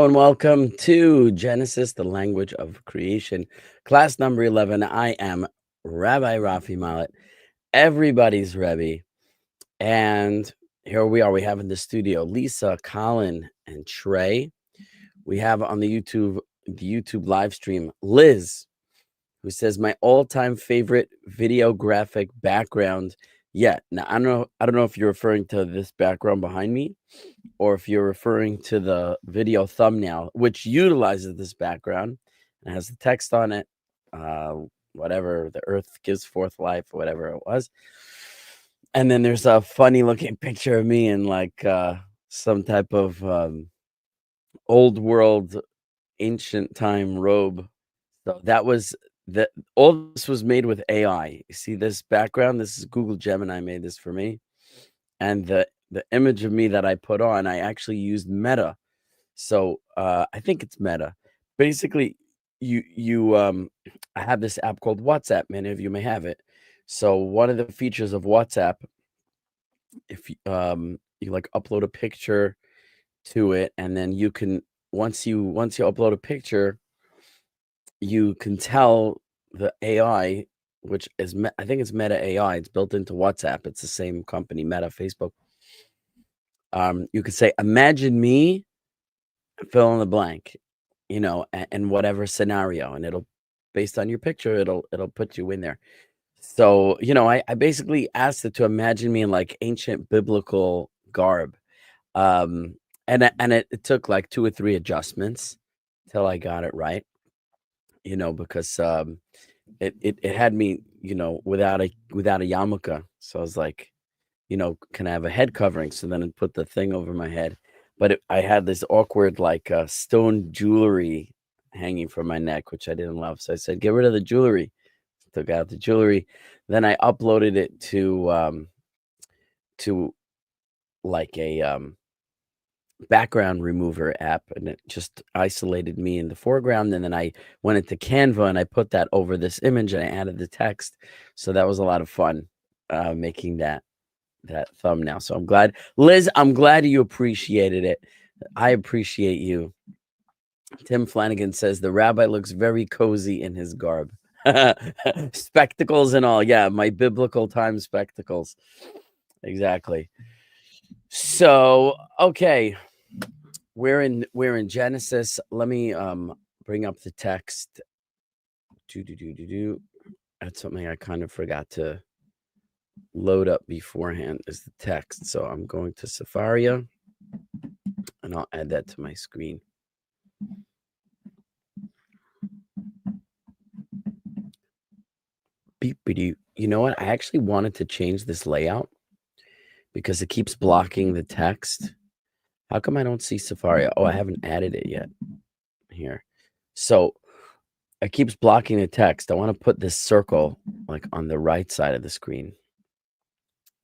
Hello and welcome to Genesis, the language of creation, class number 11. I am Rabbi Rafi Mallet, everybody's Rebbe. And here we are. We have in the studio Lisa, Colin, and Trey. We have on the YouTube live stream Liz, who says my all-time favorite videographic background yet. Now I don't know if you're referring to this background behind me, or if you're referring to the video thumbnail, which utilizes this background and has the text on it, whatever, the earth gives forth life, whatever it was. And then there's a funny looking picture of me in like some type of old world, ancient time robe. So that was all this was made with AI. You see this background? This is Google Gemini made this for me. And the image of me that I put on, I actually used Meta. So I think it's Meta. Basically, I have this app called WhatsApp. Many of you may have it. So one of the features of WhatsApp, if you like upload a picture to it, and then you can once you upload a picture, you can tell the AI, which is I think it's Meta AI. It's built into WhatsApp. It's the same company, Meta, Facebook. You could say, imagine me, fill in the blank, and whatever scenario, and it'll, based on your picture, it'll put you in there. So, I basically asked it to imagine me in like ancient biblical garb. And it took like 2 or 3 adjustments till I got it right, because it had me, without a yarmulke. So I was like, can I have a head covering? So then it put the thing over my head. But I had this awkward, like, stone jewelry hanging from my neck, which I didn't love. So I said, get rid of the jewelry. Took out the jewelry. Then I uploaded it to like a background remover app, and it just isolated me in the foreground. And then I went into Canva and I put that over this image and I added the text. So that was a lot of fun making that thumbnail. So I'm glad, Liz, I'm glad you appreciated it. I appreciate you. Tim Flanagan says the rabbi looks very cozy in his garb. Spectacles and all. Yeah, my biblical time spectacles. Exactly. So, okay. We're in Genesis. Let me bring up the text. That's something I kind of forgot to load up beforehand, is the text. So I'm going to Safaria and I'll add that to my screen. Beep-a-doo. You know what? I actually wanted to change this layout because it keeps blocking the text. How come I don't see Safaria? Oh, I haven't added it yet here. So it keeps blocking the text. I want to put this circle like on the right side of the screen.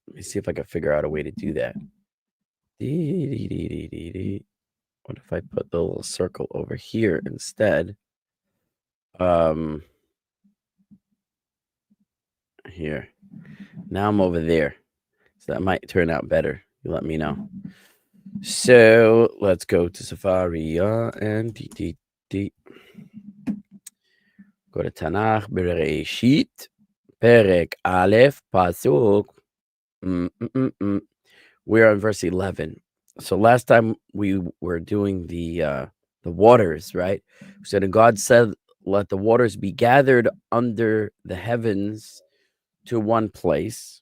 Let me see if I can figure out a way to do that. What if I put the little circle over here instead? Here. Now I'm over there. So that might turn out better. You let me know. So let's go to Safari and go to Tanakh, Bereshit, Perek Aleph, Pasuk. We're on verse 11. So last time we were doing the waters, right? So then God said, let the waters be gathered under the heavens to one place.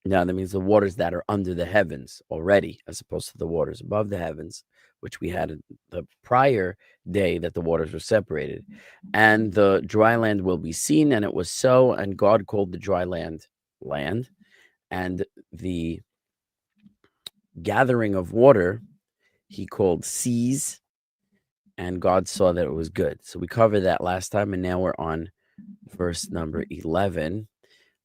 Now that means the waters that are under the heavens already, as opposed to the waters above the heavens, which we had in the prior day that the waters were separated. And the dry land will be seen, and it was so. And God called the dry land, and the gathering of water he called seas, and God saw that it was good. So we covered that last time, and now we're on verse number 11.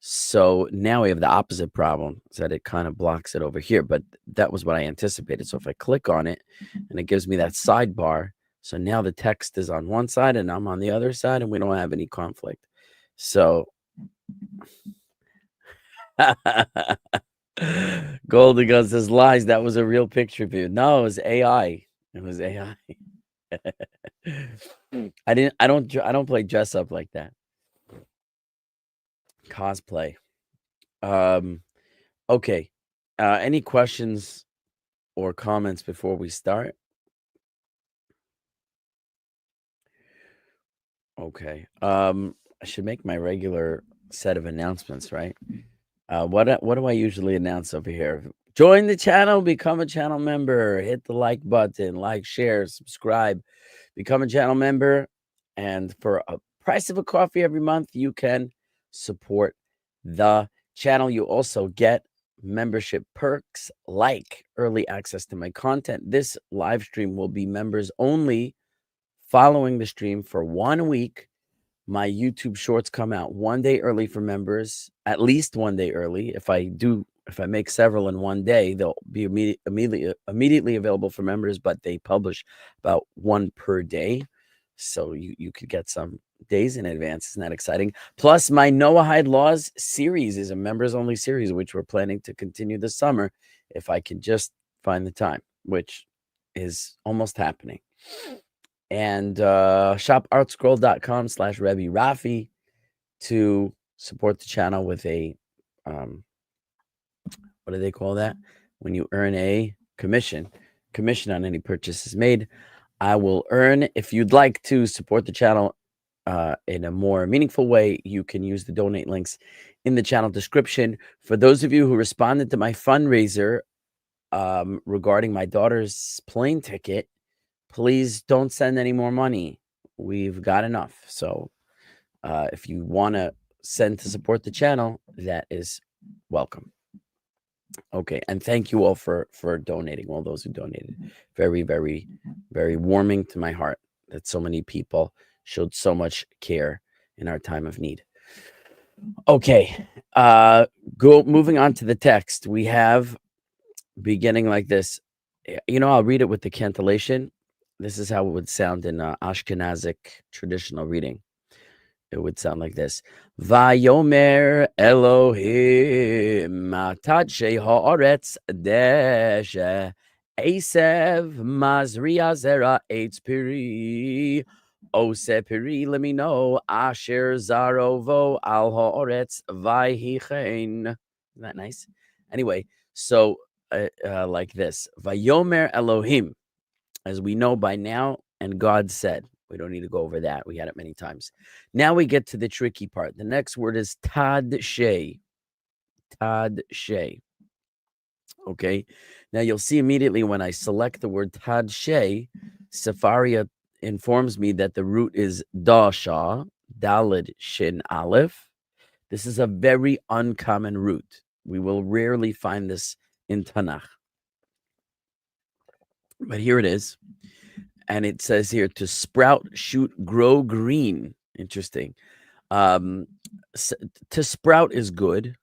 So now we have the opposite problem, is that it kind of blocks it over here, but that was what I anticipated. So if I click on it and it gives me that sidebar, so now the text is on one side and I'm on the other side and we don't have any conflict. So Golden Gun says lies. That was a real picture view. No, it was AI. It was AI. I don't play dress up like that. Cosplay. Okay. Any questions or comments before we start? Okay. I should make my regular set of announcements, right? What do I usually announce over here? Join the channel, become a channel member, hit the like button, like, share, subscribe, become a channel member, and for a price of a coffee every month, you can support the channel. You also get membership perks like early access to my content. This live stream will be members only. Following the stream for 1 week, my YouTube shorts come out 1 day early for members, at least 1 day early. If I make several in 1 day, they'll be immediately available for members, but they publish about 1 per day. So you could get some days in advance. Isn't that exciting? Plus, my Noahide Laws series is a members only series, which we're planning to continue this summer if I can just find the time, which is almost happening. And shop artscroll.com/Rebbe Rafi to support the channel with a what do they call that? When you earn a commission on any purchases made. I will earn. If you'd like to support the channel in a more meaningful way, you can use the donate links in the channel description. For those of you who responded to my fundraiser regarding my daughter's plane ticket, please don't send any more money. We've got enough. So if you want to send to support the channel, that is welcome. Okay. And thank you all for donating, all those who donated. Very, very, very warming to my heart that so many people showed so much care in our time of need. Okay. Moving on to the text. We have beginning like this. I'll read it with the cantillation. This is how it would sound in Ashkenazic traditional reading. It would sound like this. Vayomer Elohim tadshei haaretz tedshא esev mazri'a zera eitz piri עושה piri limino asher זרעו al haaretz vayhichen. Isn't that nice? Anyway, so like this. Vayomer Elohim. As we know by now, and God said. We don't need to go over that. We had it many times. Now we get to the tricky part. The next word is tadshא. Tadshא. Okay. Now you'll see immediately when I select the word tadshא, Sefaria informs me that the root is dasha, dalid shin aleph. This is a very uncommon root. We will rarely find this in Tanakh. But here it is. And it says here to sprout, shoot, grow green. Interesting. To sprout is good.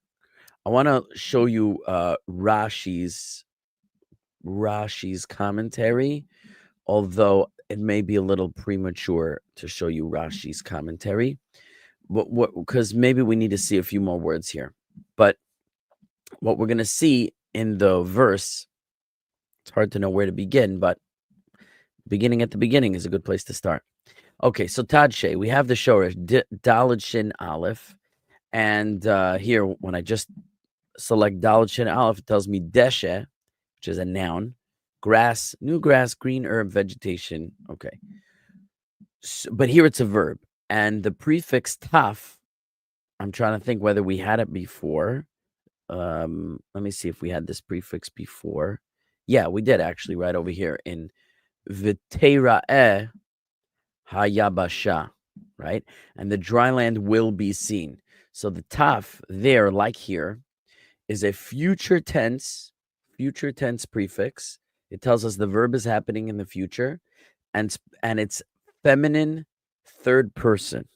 I want to show you Rashi's commentary, although it may be a little premature to show you Rashi's commentary. Because maybe we need to see a few more words here. But what we're going to see in the verse, it's hard to know where to begin, but beginning at the beginning is a good place to start. Okay, so tadshא, we have the shoresh, dalid shin aleph. And here, when I just select dalid shin aleph, it tells me tedshא, which is a noun, grass, new grass, green herb, vegetation. Okay. So, but here it's a verb. And the prefix taf, I'm trying to think whether we had it before. Let me see if we had this prefix before. Yeah, we did actually, right over here in V'teira'eh hayabasha, right? And the dry land will be seen. So the taf there, like here, is a future tense prefix. It tells us the verb is happening in the future, and it's feminine third person.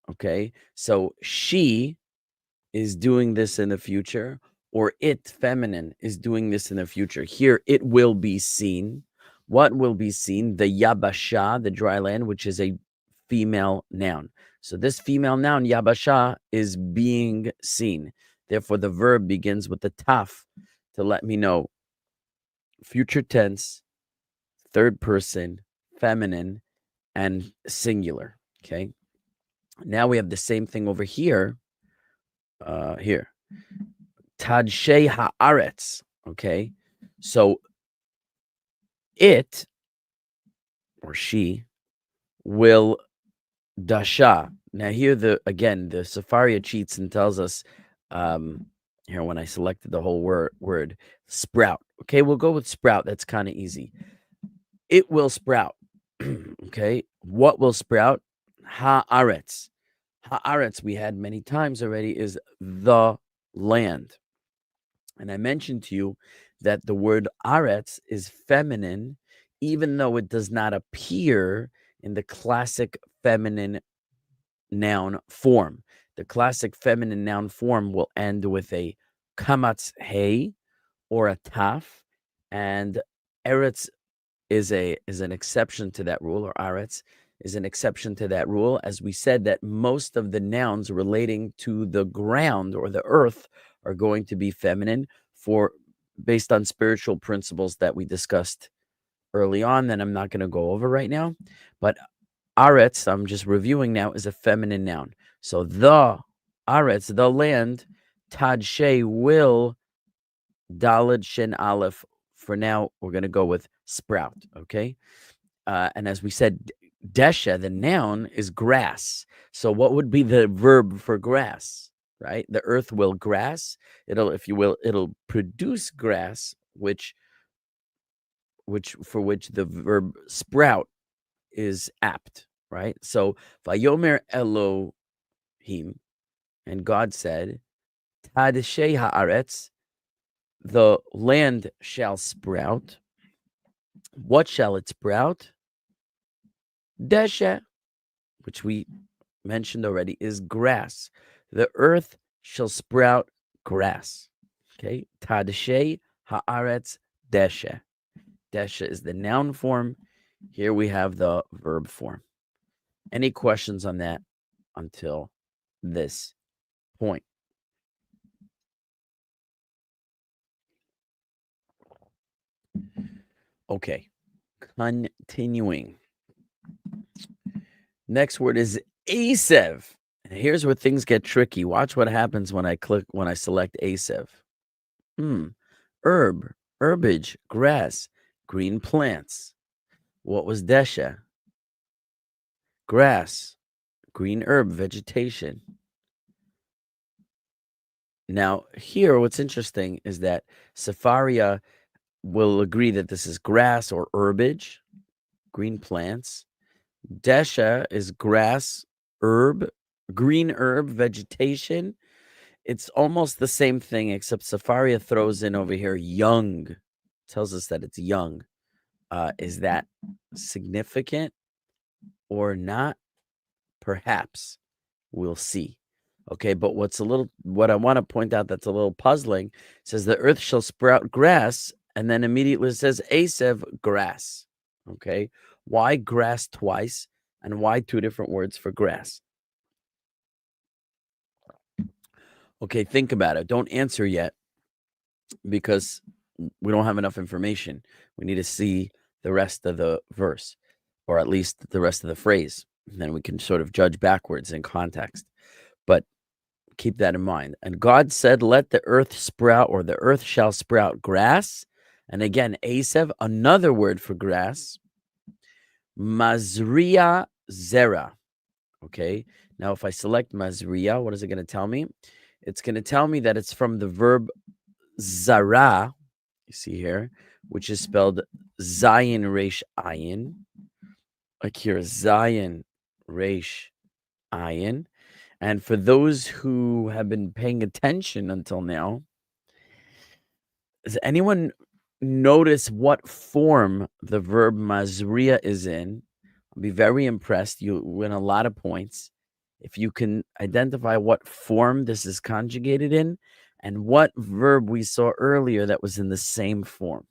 Okay, so she is doing this in the future, or it, feminine, is doing this in the future. Here, it will be seen. What will be seen? The yabasha, the dry land, which is a female noun. So this female noun, yabasha, is being seen. Therefore, the verb begins with the taf to let me know future tense, third person, feminine, and singular. Okay. Now we have the same thing over here. Here. Tadshei haaretz. Okay. So it or she will dasha. Now here the Sefaria cheats and tells us here when I selected the whole word sprout. Okay, we'll go with sprout. That's kind of easy. It will sprout. Okay, what will sprout? Haaretz. Haaretz we had many times already is the land. And I mentioned to you that the word aretz is feminine, even though it does not appear in the classic feminine noun form. The classic feminine noun form will end with a kamatz hey or a taf, and eretz is an exception to that rule, or aretz is an exception to that rule, as we said that most of the nouns relating to the ground or the earth are going to be feminine based on spiritual principles that we discussed early on that I'm not going to go over right now. But aretz, I'm just reviewing now, is a feminine noun. So the aretz, the land, tadshei will, daled shin aleph. For now, we're going to go with sprout, okay? And as we said, tedshא, the noun, is grass. So what would be the verb for grass, right? The earth will grass. It'll produce grass, which the verb sprout is apt, right? So vayomer Elohim, and God said, tadshei haaretz, the land shall sprout. What shall it sprout? Tedshא, which we mentioned already, is grass. The earth shall sprout grass. Okay, tadshei haaretz tedshא. Tedshא is the noun form. Here we have the verb form. Any questions on that until this point? Okay, continuing. Next word is asev. And here's where things get tricky. Watch what happens when I select asev. Herb, herbage, grass, green plants. What was tedshã? Grass, green herb, vegetation. Now, here, what's interesting is that Sefaria will agree that this is grass or herbage, green plants. Tedshã is grass, herb, green herb, vegetation. It's almost the same thing, except Sefaria throws in over here young. Tells us that it's young. Is that significant or not? Perhaps. We'll see. Okay, but what I want to point out that's a little puzzling, says the earth shall sprout grass, and then immediately it says asev, grass. Okay, why grass twice, and why two different words for grass? Okay, think about it. Don't answer yet, because we don't have enough information. We need to see the rest of the verse, or at least the rest of the phrase. And then we can sort of judge backwards in context. But keep that in mind. And God said, let the earth sprout, or the earth shall sprout grass. And again, asev, another word for grass. Mazri'a zera. Okay. Now, if I select Mazri'a, what is it going to tell me? It's going to tell me that it's from the verb zara, you see here, which is spelled zayin resh ayin. Like here, zayin resh ayin. And for those who have been paying attention until now, does anyone notice what form the verb mazri'a is in? I'll be very impressed. You win a lot of points if you can identify what form this is conjugated in and what verb we saw earlier that was in the same form.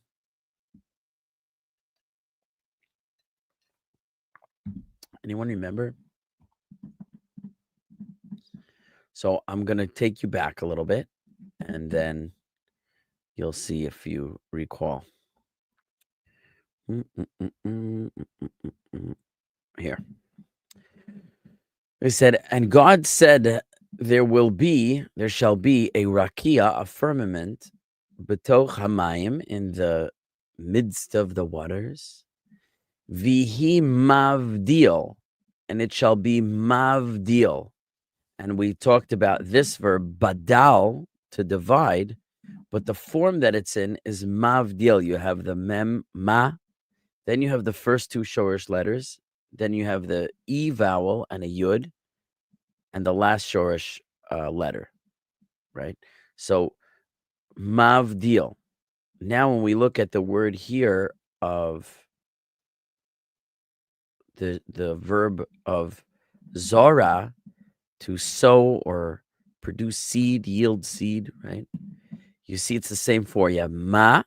Anyone remember? So I'm going to take you back a little bit, and then you'll see if you recall. Here. It said, and God said, there shall be a rakia, a firmament, betoch hamayim, in the midst of the waters, vihi mavdil, and it shall be mavdil. And we talked about this verb, badal, to divide, but the form that it's in is mavdil. You have the mem, ma, then you have the first two shorish letters, then you have the e vowel and a yud, and the last shorish letter, right? So mavdil. Now, when we look at the word here of the verb of zora, to sow or produce seed, yield seed, right? You see it's the same for you have ma,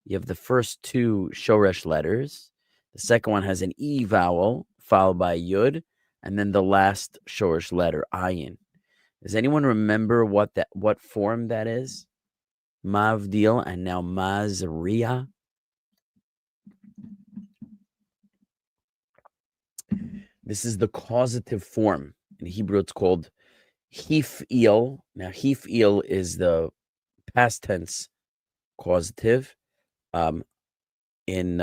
you have the first two shoresh letters. The second one has an e vowel followed by yud, and then the last shoresh letter, ayin. Does anyone remember what form that is? Mavdil and now Mazriya. This is the causative form. In Hebrew, it's called hif'il. Now, hif'il is the past tense causative. In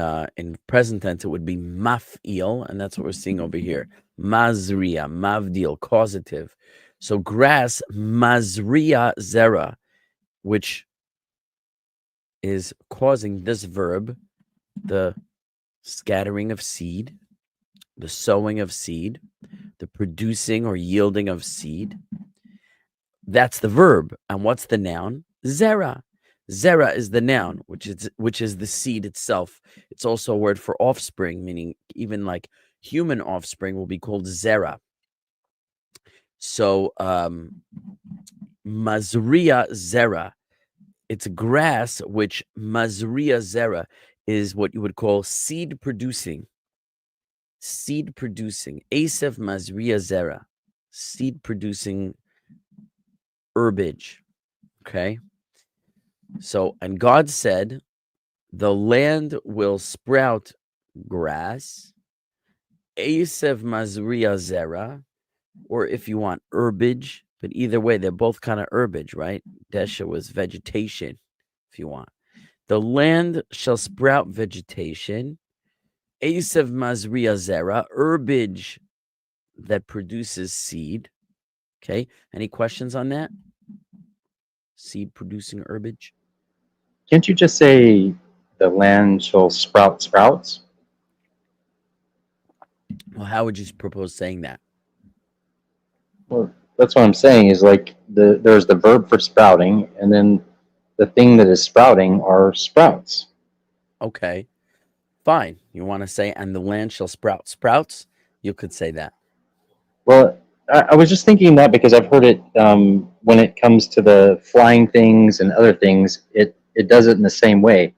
present tense, it would be maf'il, and that's what we're seeing over here. Mazriya, mavdil, causative. So grass, mazriya zera, which is causing this verb, the scattering of seed, the sowing of seed, the producing or yielding of seed. That's the verb. And what's the noun? Zera. Zera is the noun, which is the seed itself. It's also a word for offspring, meaning even like human offspring will be called zera. So Mazriya zera, it's grass, which Mazriya zera is what you would call seed producing. Seed producing. Asef Mazriya zera, seed producing herbage. Okay. So, and God said, the land will sprout grass, Asef Mazriya zera, or if you want herbage, but either way, they're both kind of herbage, right? Tedshא was vegetation, if you want. The land shall sprout vegetation, Asef Mazriya zera, herbage that produces seed. Okay, any questions on that? Seed producing herbage? Can't you just say the land shall sprout sprouts? Well, how would you propose saying that? Well, that's what I'm saying is like there's the verb for sprouting, and then the thing that is sprouting are sprouts. Okay, fine. You want to say, and the land shall sprout sprouts? You could say that. Well, I was just thinking that because I've heard it when it comes to the flying things and other things, it does it in the same way.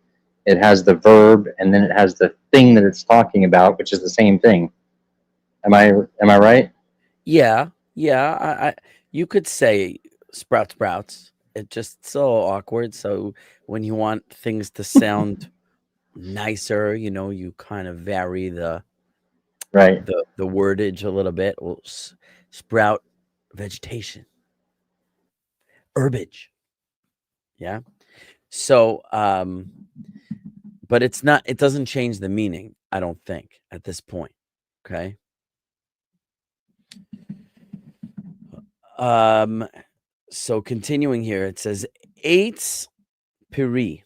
It has the verb and then it has the thing that it's talking about, which is the same thing. Am I right? Yeah. You could say sprouts. It's just so awkward. So when you want things to sound nicer, you kind of vary the Right. wordage a little bit. Well, sprout vegetation, herbage. Yeah. So, but it doesn't change the meaning, I don't think, at this point. Okay. So continuing here, it says eitz piri.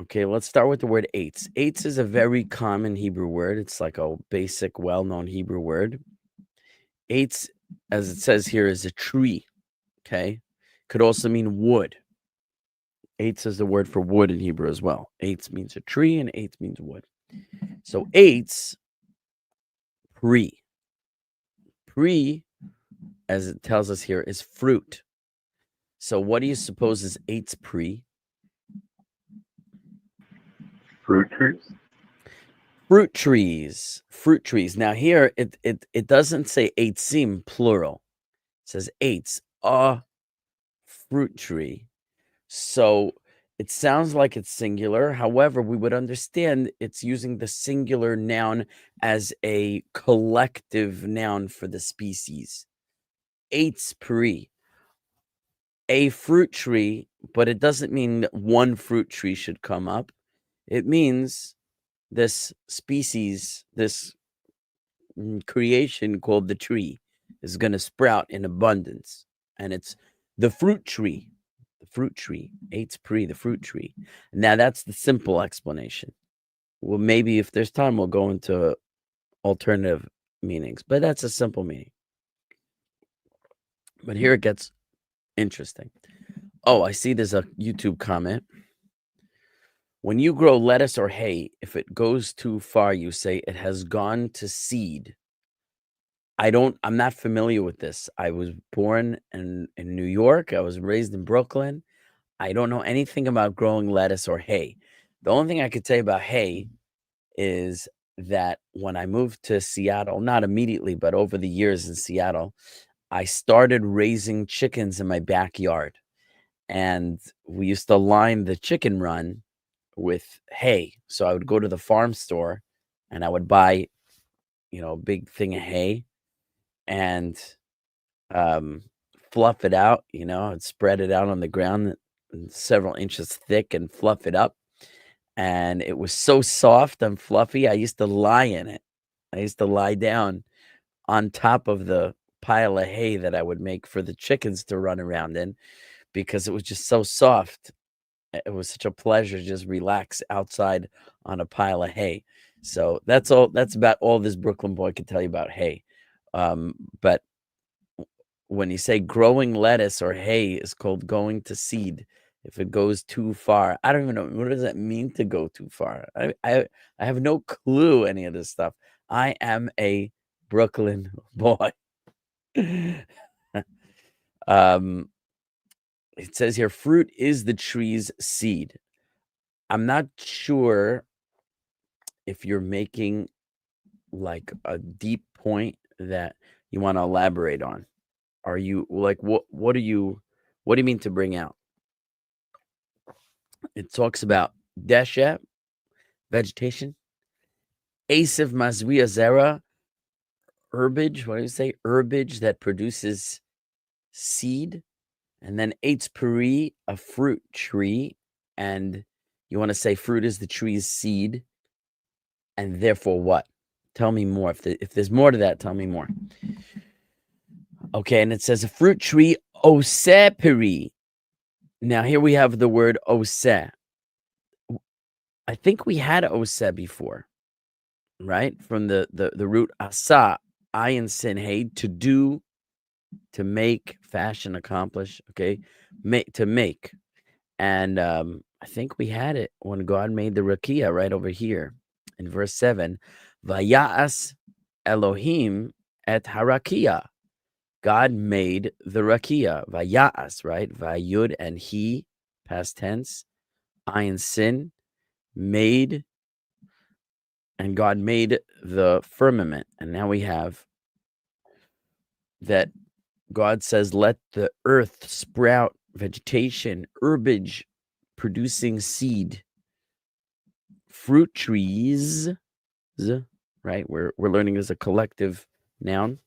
Okay, let's start with the word eitz. Eitz is a very common Hebrew word. It's like a basic, well-known Hebrew word. Eitz, as it says here, is a tree. Okay, could also mean wood. Eitz is the word for wood in Hebrew as well. Eitz means a tree, and eitz means wood. So eitz, pri. Pri, as it tells us here, is fruit. So what do you suppose is eitz pri? Fruit trees? Fruit trees. Fruit trees. Now here, it doesn't say eitzim, plural. It says eitz, a fruit tree. So It sounds like it's singular. However, we would understand it's using the singular noun as a collective noun for the species. Eitz peri, a fruit tree, but it doesn't mean that one fruit tree should come up. It means this species, this creation called the tree, is going to sprout in abundance. And it's the fruit tree. Eitz peri, the fruit tree. Now that's the simple explanation. Well, maybe if there's time, we'll go into alternative meanings, but that's a simple meaning. But here it gets interesting. Oh, I see there's a YouTube comment. When you grow lettuce or hay, if it goes too far, you say it has gone to seed. I'm not familiar with this. I was born in New York. I was raised in Brooklyn. I don't know anything about growing lettuce or hay. The only thing I could say about hay is that when I moved to Seattle, not immediately, but over the years in Seattle, I started raising chickens in my backyard. And we used to line the chicken run with hay. So I would go to the farm store and I would buy, a big thing of hay and fluff it out, I'd spread it out on the ground several inches thick and fluff it up. And it was so soft and fluffy, I used to lie in it. I used to lie down on top of the pile of hay that I would make for the chickens to run around in because it was just so soft. It was such a pleasure to just relax outside on a pile of hay. So that's all. That's about all this Brooklyn boy could tell you about hay. But when you say growing lettuce or hay is called going to seed, if it goes too far, I don't even know, what does that mean to go too far? I have no clue any of this stuff. I am a Brooklyn boy. It says here, fruit is the tree's seed. I'm not sure if you're making like a deep point that you want to elaborate on. Are you like what do you mean to bring out? It talks about tedshא, vegetation, Asif Mazriya Zera, herbage. What do you say? Herbage that produces seed. And then eitz peri, a fruit tree. And you want to say fruit is the tree's seed. And therefore what? Tell me more. If there's more to that, tell me more. Okay, and it says a fruit tree, עושה פרי. Now here we have the word עושה. I think we had עושה before, right? From the root עשה, ayin sin hey, to do, to make, fashion, accomplish. Okay, to make. And I think we had it when God made the rakia right over here in verse 7. Vayas Elohim et harakia. God made the rakia. Vayas, right? Vayud and he, past tense. Ayin sin, made. And God made the firmament. And now we have that God says, let the earth sprout vegetation, herbage, producing seed, fruit trees, right? We're learning as a collective noun.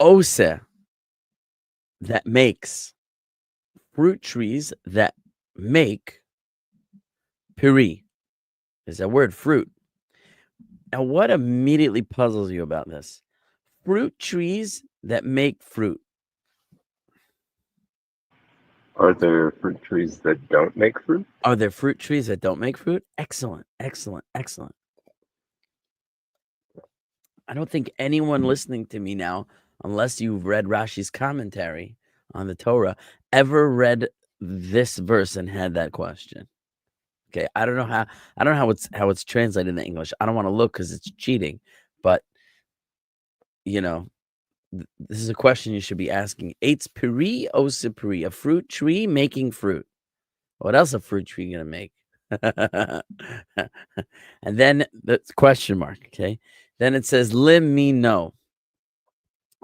Ose, that makes. Fruit trees that make. Peri is that word, fruit. Now, what immediately puzzles you about this? Fruit trees that make fruit. Are there fruit trees that don't make fruit? Are there fruit trees that don't make fruit? Excellent, excellent, excellent. I don't think anyone listening to me now, unless you've read Rashi's commentary on the Torah, ever read this verse and had that question. Okay, I don't know how it's translated in English. I don't want to look because it's cheating, but this is a question you should be asking. Eitz peri, ose peri, a fruit tree making fruit. What else a fruit tree gonna make? And then the question mark. Okay. Then it says limino.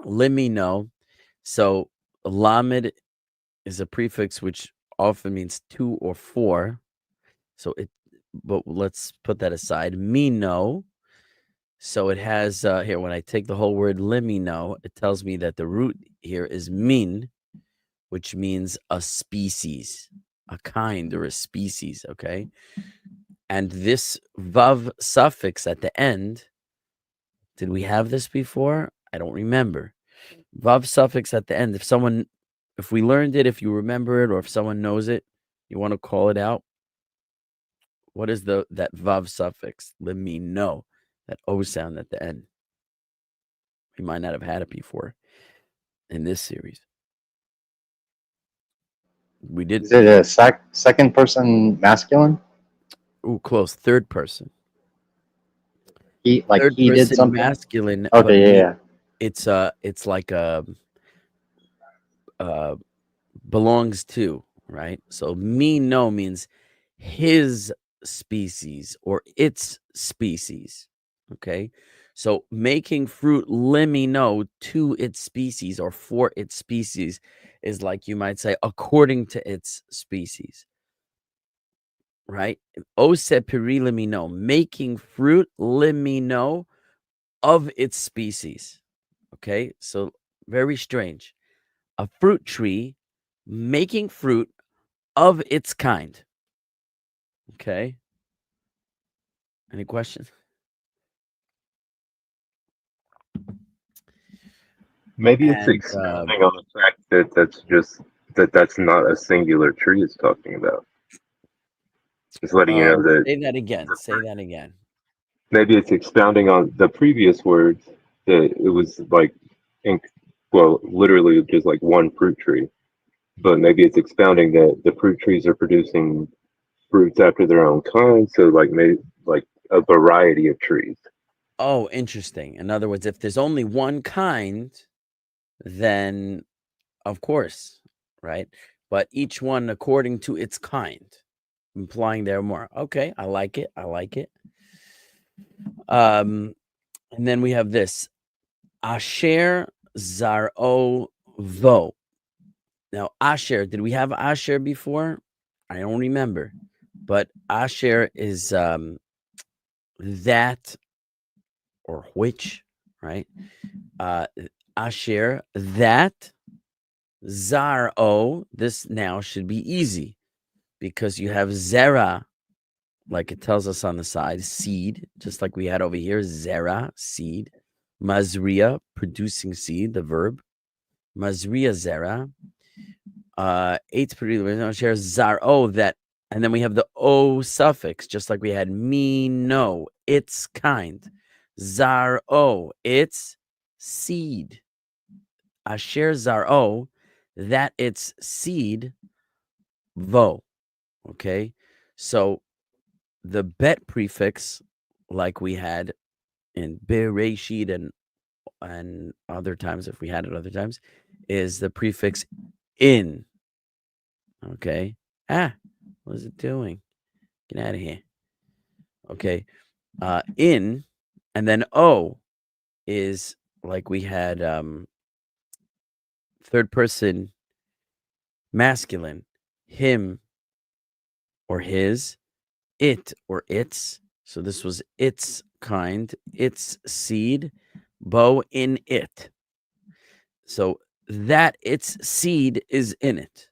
Limino. So lamed is a prefix which often means 2 or 4. So but let's put that aside. Mino. So it has here, when I take the whole word limino, it tells me that the root here is min, which means a species, a kind or a species, okay? And this vav suffix at the end, did we have this before? I don't remember. Vav suffix at the end. If we learned it, if you remember it, or if someone knows it, you want to call it out. What is that vav suffix? Let me know. That O sound at the end. We might not have had it before in this series. We did. Is it a second person masculine? Ooh, close. Third person. He Third he did person something. masculine. Okay, yeah. It's like belongs to, right? So me no means his species or its species. Okay. So making fruit limino to its species or for its species is like, you might say, according to its species. Right? Ose peri limino, making fruit limino of its species. Okay. So very strange. A fruit tree making fruit of its kind. Okay. Any questions? Maybe it's And expounding on the fact that that's not a singular tree it's talking about. It's letting you know that say that again. Say that again. maybe it's expounding on the previous words that it was like, literally just like one fruit tree. But maybe it's expounding that the fruit trees are producing fruits after their own kind. So like maybe like a variety of trees. Oh, interesting. In other words, if there's only one kind, then of course, right? But each one according to its kind, implying there are more. Okay, I like it. I like it. And then we have this. Asher Zaro Vo. Now, Asher, did we have Asher before? I don't remember. But Asher is that or which, right? Asher, that. Zaro, this now should be easy because you have Zera, like it tells us on the side, seed, just like we had over here, Zera, seed. Mazriya, producing seed, the verb. Mazriya Zera. Share Zaro, that, and then we have the O suffix, just like we had mino, its kind. Zaro, its seed. Asher Zaro, that its seed, vo. Okay, so the bet prefix, like we had in Bereshit and other times, if we had it other times, is the prefix in. Okay. What is it doing? Get out of here. Okay. In, and then O is like we had third person masculine, him or his, it or its. So this was its kind, its seed, bo in it. So that its seed is in it.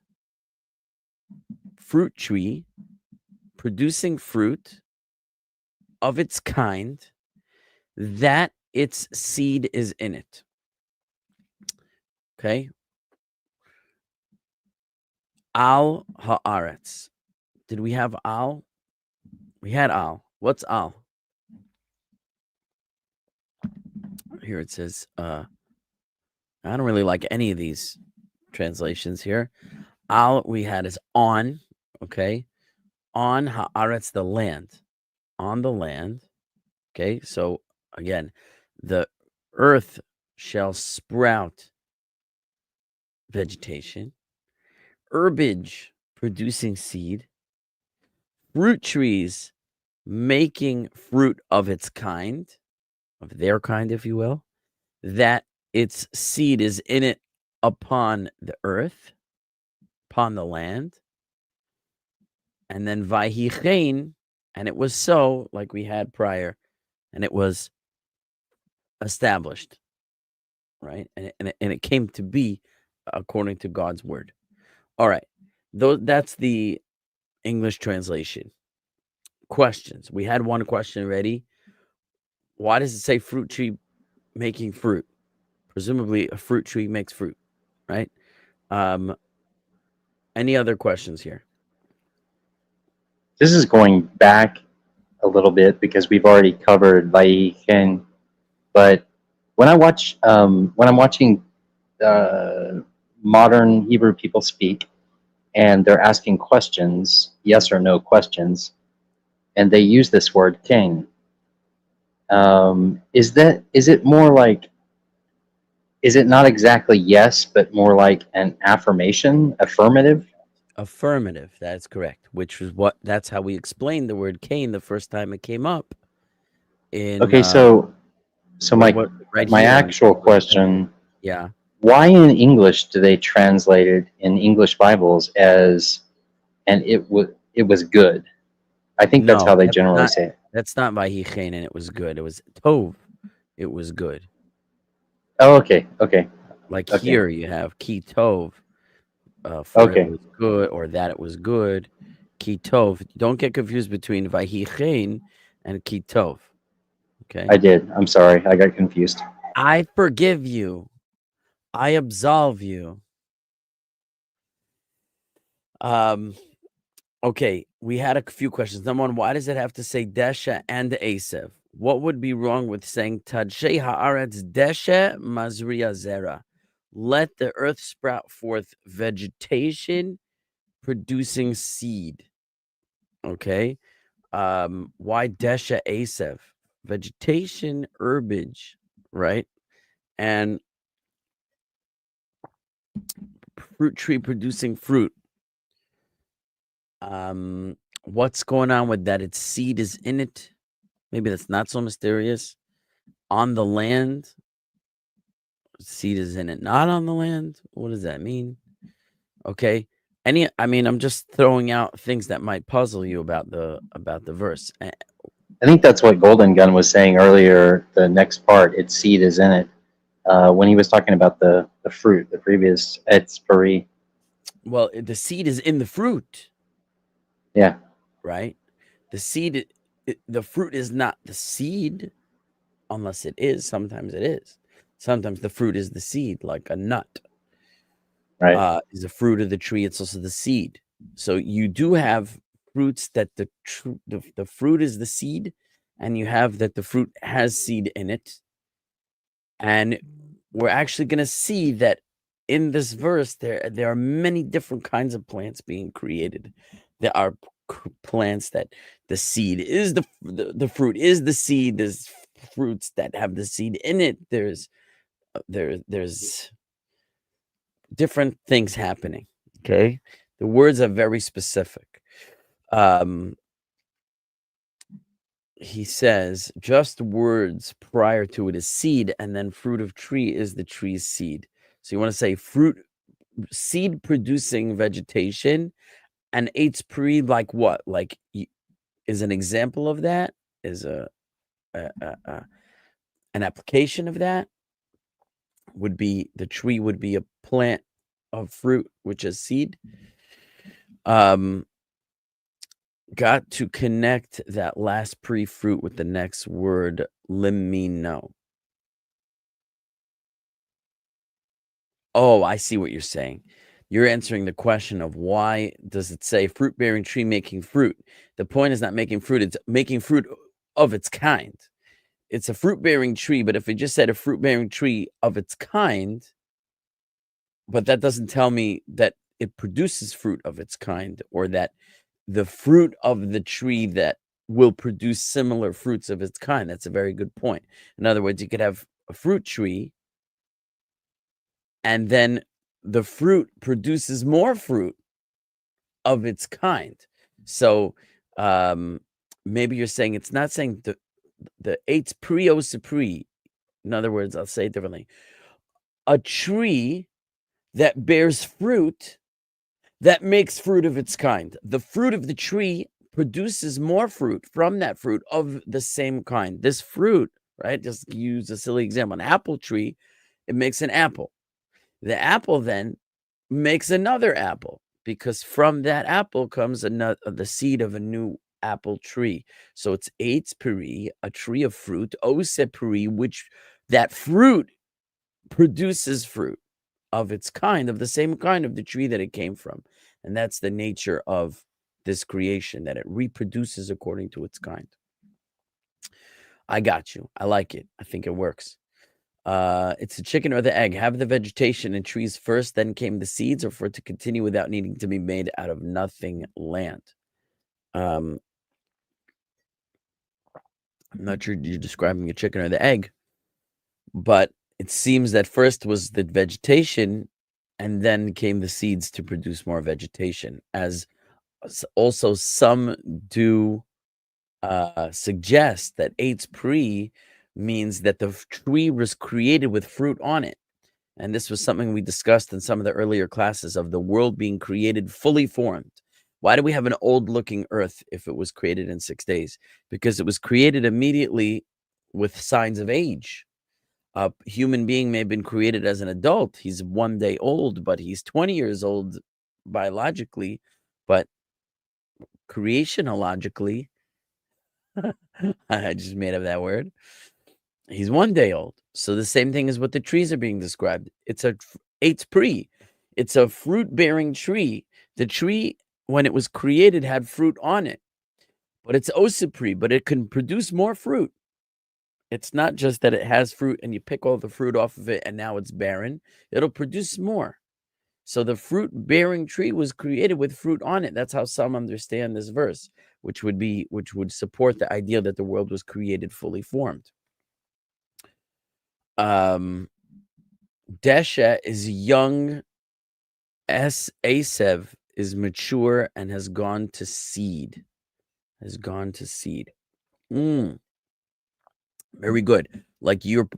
Fruit tree producing fruit of its kind, that its seed is in it. Okay. Al haaretz. Did we have al? We had al. What's al? Here it says, I don't really like any of these translations here. Al we had is on, okay? On haaretz, the land. On the land. Okay, so again, the earth shall sprout vegetation, herbage producing seed, fruit trees making fruit of its kind, of their kind, if you will, that its seed is in it upon the earth, upon the land, and then vayichein, and it was so, like we had prior, and it was established, right? And it came to be according to God's word. All right, that's the English translation. Questions. We had one question ready. Why does it say fruit tree making fruit? Presumably a fruit tree makes fruit, right? Any other questions here? This is going back a little bit because we've already covered Vayichen, but when I'm watching modern Hebrew people speak, and they're asking questions, yes or no questions, and they use this word king. Is it more like, is it not exactly yes, but more like an affirmation, affirmative? Affirmative, that's correct. Which is that's how we explained the word Cain the first time it came up. Okay, so right my here actual question, yeah. why in English do they translate it in English Bibles as, and it was good? I think that's how they generally say it. That's not Vayichein, and it was good. It was Tov. It was good. Oh, okay. Like Okay. here you have Ki Tov, for it was good, or that it was good. Ki Tov. Don't get confused between Vayichein and Ki Tov. Okay. I did. I'm sorry. I got confused. I forgive you. I absolve you. Okay, we had a few questions. Number one, why does it have to say Desha and Asev? What would be wrong with saying Tadshei haaretz Desha Mazriya Zera? Let the earth sprout forth vegetation producing seed. Okay. Why Desha Asev? Vegetation, herbage, right? And fruit tree producing fruit. What's going on with that? Its seed is in it. Maybe that's not so mysterious. On the land, seed is in it. Not on the land. What does that mean? Okay. I'm just throwing out things that might puzzle you about the verse. I think that's what Golden Gun was saying earlier. The next part, its seed is in it. When he was talking about the fruit, the previous Etz Pari. Well, the seed is in the fruit. Yeah. Right? The seed, the fruit is not the seed, unless it is. Sometimes it is. Sometimes the fruit is the seed, like a nut. Right. Is a fruit of the tree. It's also the seed. So you do have fruits that the fruit is the seed, and you have that the fruit has seed in it. And we're actually going to see that in this verse, there are many different kinds of plants being created. There are plants that the seed is the fruit is the seed. There's fruits that have the seed in it. There's different things happening. Okay, the words are very specific. He says just words prior to it is seed, and then fruit of tree is the tree's seed. So you want to say fruit, seed producing vegetation, and eitz pre, like what? Like is an example of that, is an application of that. Would be the tree would be a plant of fruit which is seed. Got to connect that last pre-fruit with the next word, limino. Oh, I see what you're saying. You're answering the question of why does it say fruit-bearing tree making fruit? The point is not making fruit, it's making fruit of its kind. It's a fruit-bearing tree, but if it just said a fruit-bearing tree of its kind, but that doesn't tell me that it produces fruit of its kind, or that the fruit of the tree that will produce similar fruits of its kind. That's a very good point. In other words, you could have a fruit tree, and then the fruit produces more fruit of its kind. So maybe you're saying it's not saying the eitz pri. In other words, I'll say it differently. A tree that bears fruit that makes fruit of its kind. The fruit of the tree produces more fruit from that fruit of the same kind. This fruit, right? Just use a silly example. An apple tree, it makes an apple. The apple then makes another apple, because from that apple comes the seed of a new apple tree. So it's eitz peri, a tree of fruit, ose peri, which that fruit produces fruit of its kind, of the same kind of the tree that it came from. And that's the nature of this creation, that it reproduces according to its kind. I got you. I like it. I think it works. It's the chicken or the egg. Have the vegetation and trees first, then came the seeds, or for it to continue without needing to be made out of nothing land. I'm not sure you're describing a chicken or the egg, but it seems that first was the vegetation, and then came the seeds to produce more vegetation. As also some do suggest that eitz peri means that the tree was created with fruit on it. And this was something we discussed in some of the earlier classes of the world being created fully formed. Why do we have an old-looking earth if it was created in 6 days? Because it was created immediately with signs of age. A human being may have been created as an adult. He's 1 day old, but he's 20 years old biologically. But creationologically, I just made up that word, he's 1 day old. So the same thing is what the trees are being described. It's a eitz peri. It's a fruit-bearing tree. The tree, when it was created, had fruit on it. But it's ose peri, but it can produce more fruit. It's not just that it has fruit and you pick all the fruit off of it and now it's barren. It'll produce more. So the fruit-bearing tree was created with fruit on it. That's how some understand this verse, which would support the idea that the world was created fully formed. Tedshah is young. Asev is mature and has gone to seed. Very good. Like you're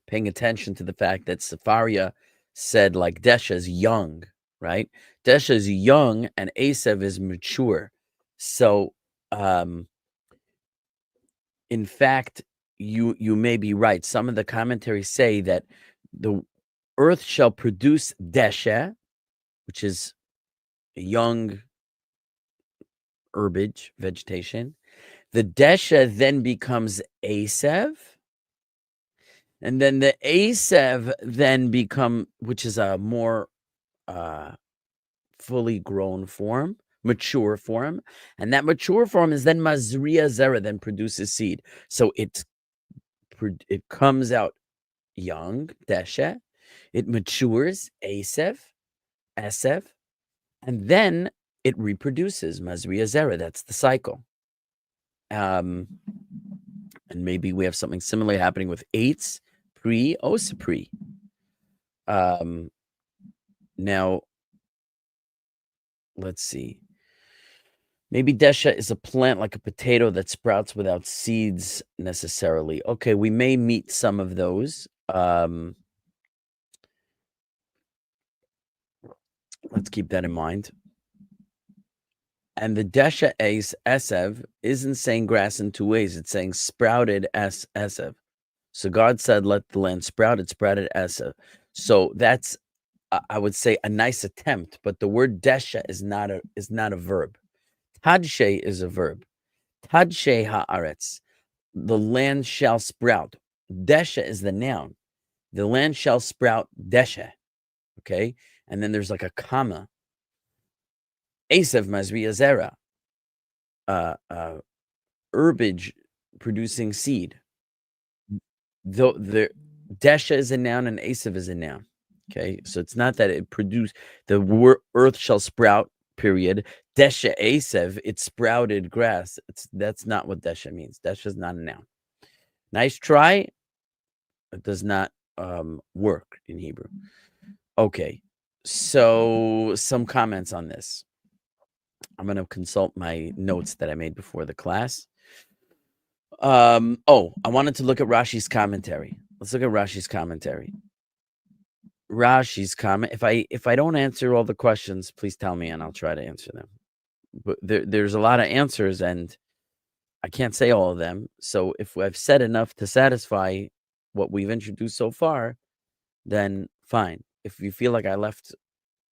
paying attention to the fact that Sepharia said like Tedshah is young, right? Tedshah is young and Asev is mature. So in fact, you may be right. Some of the commentaries say that the earth shall produce tedshah, which is a young herbage, vegetation. The tedshah then becomes asev, and then the asev then which is a more fully grown form, mature form, and that mature form is then mazriya zera, then produces seed. So it comes out young, tedshah, it matures, asev, and then it reproduces, mazriya zera. That's the cycle. And maybe we have something similar happening with eitz peri, ose peri. Now, let's see. Maybe tedshah is a plant like a potato that sprouts without seeds necessarily. Okay, we may meet some of those. Let's keep that in mind. And the tedshah esev isn't saying grass in 2 ways. It's saying sprouted esev. So God said, let the land sprout. It sprouted esev. So that's, I would say, a nice attempt. But the word tedshah is not a verb. Tadshah is a verb. Tadshah haaretz. The land shall sprout. Tedshah is the noun. The land shall sprout tedshah. Okay? And then there's like a comma. Asev mazriya zera. Herbage producing seed. The tedshah is a noun and asev is a noun. Okay? So it's not that it produced, the earth shall sprout, period. Tedshah asev, it sprouted grass. That's not what tedshah means. Tedshah is not a noun. Nice try. It does not work in Hebrew. Okay. So some comments on this. I'm going to consult my notes that I made before the class. I wanted to look at Rashi's commentary. Let's look at Rashi's commentary. Rashi's comment. If I don't answer all the questions, please tell me and I'll try to answer them. But there's a lot of answers and I can't say all of them. So if I've said enough to satisfy what we've introduced so far, then fine. If you feel like I left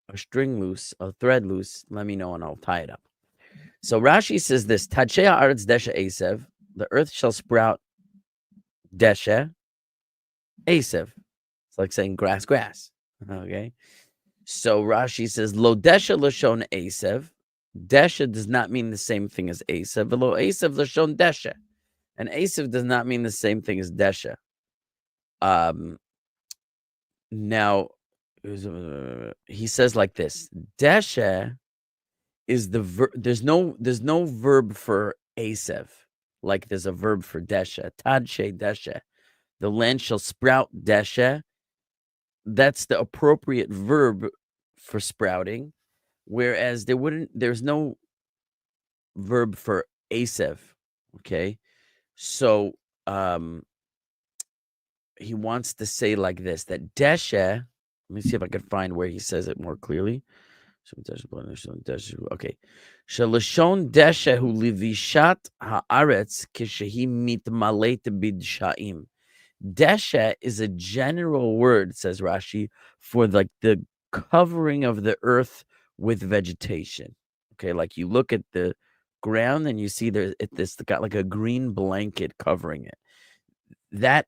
a string loose, a thread loose, let me know and I'll tie it up. So Rashi says this: Tadsheh haaretz desha esev, the earth shall sprout desha esev. It's like saying grass, grass. Okay. So Rashi says lo desha lashon esev. Desha does not mean the same thing as esev. Lo esev lashon desha, and esev does not mean the same thing as desha. Now he says like this: desha is the verb. There's no verb for esev, like there's a verb for desha. Tadsheh desha, the land shall sprout desha. That's the appropriate verb for sprouting, whereas there's no verb for esev. Okay, so he wants to say like this, that desha. Let me see if I can find where he says it more clearly. Okay. Shalashon desha hu livishat haaretz kishehi mitmalet bidsha'im. Desha is a general word, says Rashi, for like the covering of the earth with vegetation. Okay, like you look at the ground and you see this got like a green blanket covering it. That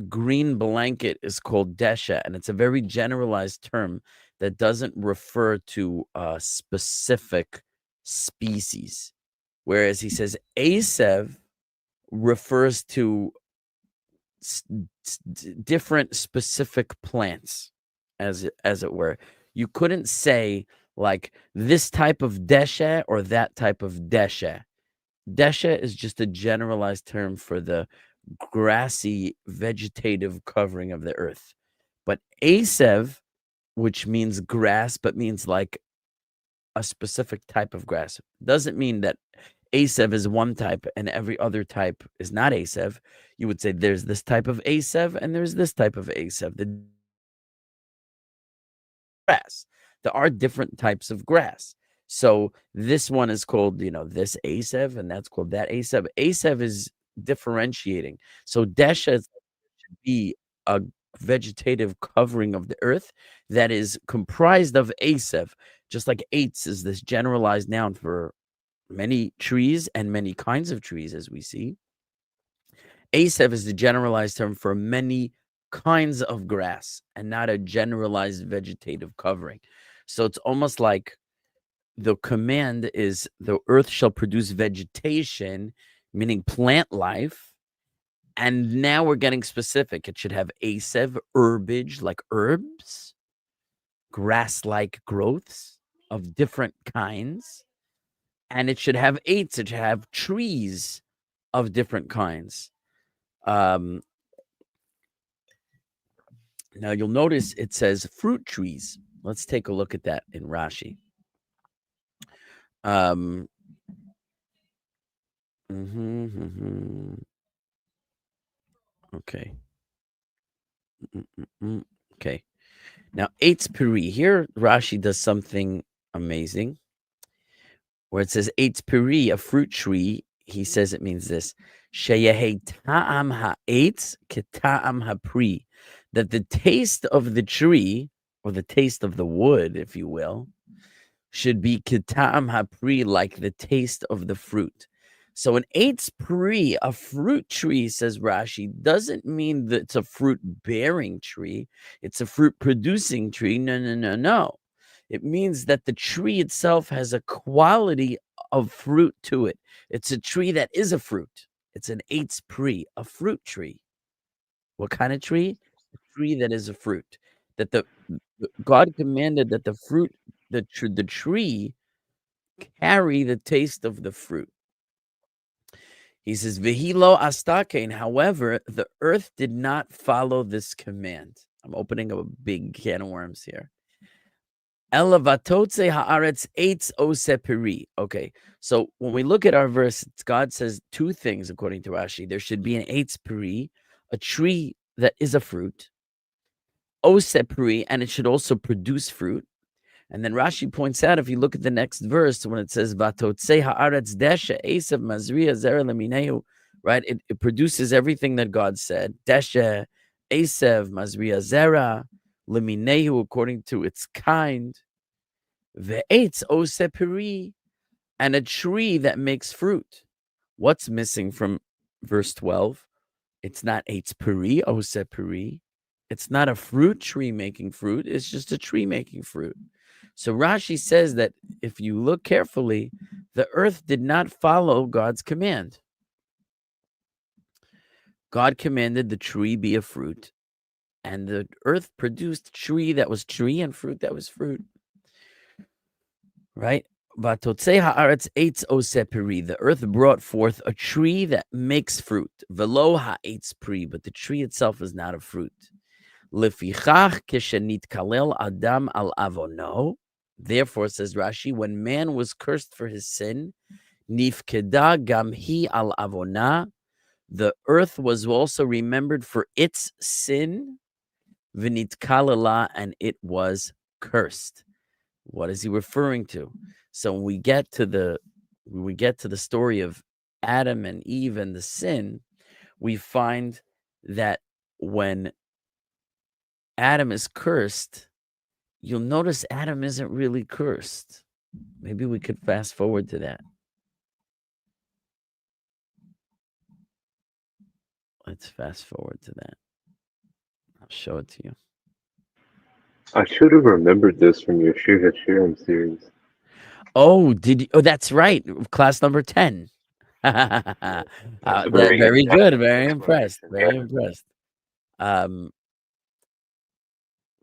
green blanket is called desha, and it's a very generalized term that doesn't refer to a specific species. Whereas he says esev refers to different specific plants, as it were. You couldn't say like this type of desha or that type of desha. Desha is just a generalized term for the grassy vegetative covering of the earth. But esev, which means grass, but means like a specific type of grass, doesn't mean that esev is one type and every other type is not esev. You would say there's this type of esev and there's this type of esev. The grass. There are different types of grass. So this one is called, this esev, and that's called that esev. Esev is differentiating. So desha should be a vegetative covering of the earth that is comprised of esev, just like eitz is this generalized noun for many trees and many kinds of trees, as we see. Esev is the generalized term for many kinds of grass and not a generalized vegetative covering. So it's almost like the command is the earth shall produce vegetation, meaning plant life. And now we're getting specific. It should have esev, herbage, like herbs, grass-like growths of different kinds. And it should have eitz, it should have trees of different kinds. Now you'll notice it says fruit trees. Let's take a look at that in Rashi. Okay. Okay. Now, eitz peri. Here, Rashi does something amazing, where it says eitz peri, a fruit tree. He says it means this: sheyehe ta'am ha'etz keta'am ha'pri, that the taste of the tree, or the taste of the wood, if you will, should be keta'am ha'pri, like the taste of the fruit. So an eitz peri, a fruit tree, says Rashi, doesn't mean that it's a fruit-bearing tree. It's a fruit-producing tree. No. It means that the tree itself has a quality of fruit to it. It's a tree that is a fruit. It's an eitz peri, a fruit tree. What kind of tree? A tree that is a fruit. That the God commanded that the fruit, the tree, carry the taste of the fruit. He says, Vihilo astakein. However, the earth did not follow this command. I'm opening up a big can of worms here. Elavatotze haaretz eitz ose peri. Okay, so when we look at our verse, God says two things according to Rashi. There should be an eitz peri, a tree that is a fruit, Ose pri, and it should also produce fruit. And then Rashi points out, if you look at the next verse, when it says "Vatotse haaretz desha esav mezriya zera leminehu," right? It produces everything that God said. Desha, esav, mezriya zera, leminehu, according to its kind. Ve'etz ose peri, and a tree that makes fruit. What's missing from verse 12? It's not eitz peri, ose peri. It's not a fruit tree making fruit. It's just a tree making fruit. So Rashi says that if you look carefully, the earth did not follow God's command. God commanded the tree be a fruit, and the earth produced tree that was tree and fruit that was fruit. Right? Vatotse haaretz eitz ose peri. The earth brought forth a tree that makes fruit. Velo ha'etz pri, but the tree itself is not a fruit. Lefichach keshenit kalel adam al avono. Therefore, says Rashi, when man was cursed for his sin, nifkeda gam hi al avona, the earth was also remembered for its sin, v'nit kalala, and it was cursed. What is he referring to? So when we get to the story of Adam and Eve and the sin, we find that when Adam is cursed, you'll notice Adam isn't really cursed. Maybe we could fast forward to that. Let's fast forward to that. I'll show it to you. I should have remembered this from your Shir Hashirim series. Oh, did you? Oh, that's right. Class number 10. Very good. Very impressed. Very impressed. Let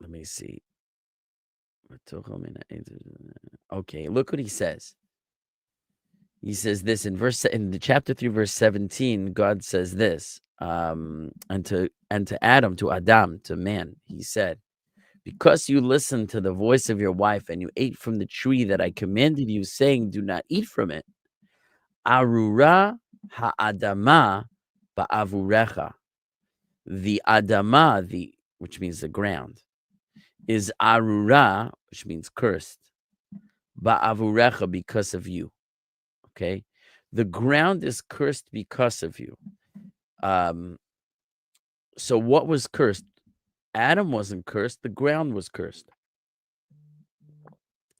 me see. Okay, look what he says. He says this in the chapter 3, verse 17. God says this, and to Adam, to Adam, to man, he said, because you listened to the voice of your wife and you ate from the tree that I commanded you, saying, do not eat from it. Arura ha'adama ba'avurecha. The adama, which means the ground, is arura, which means cursed, ba'avurecha, because of you. Okay, the ground is cursed because of you. So what was cursed? Adam wasn't cursed, the ground was cursed.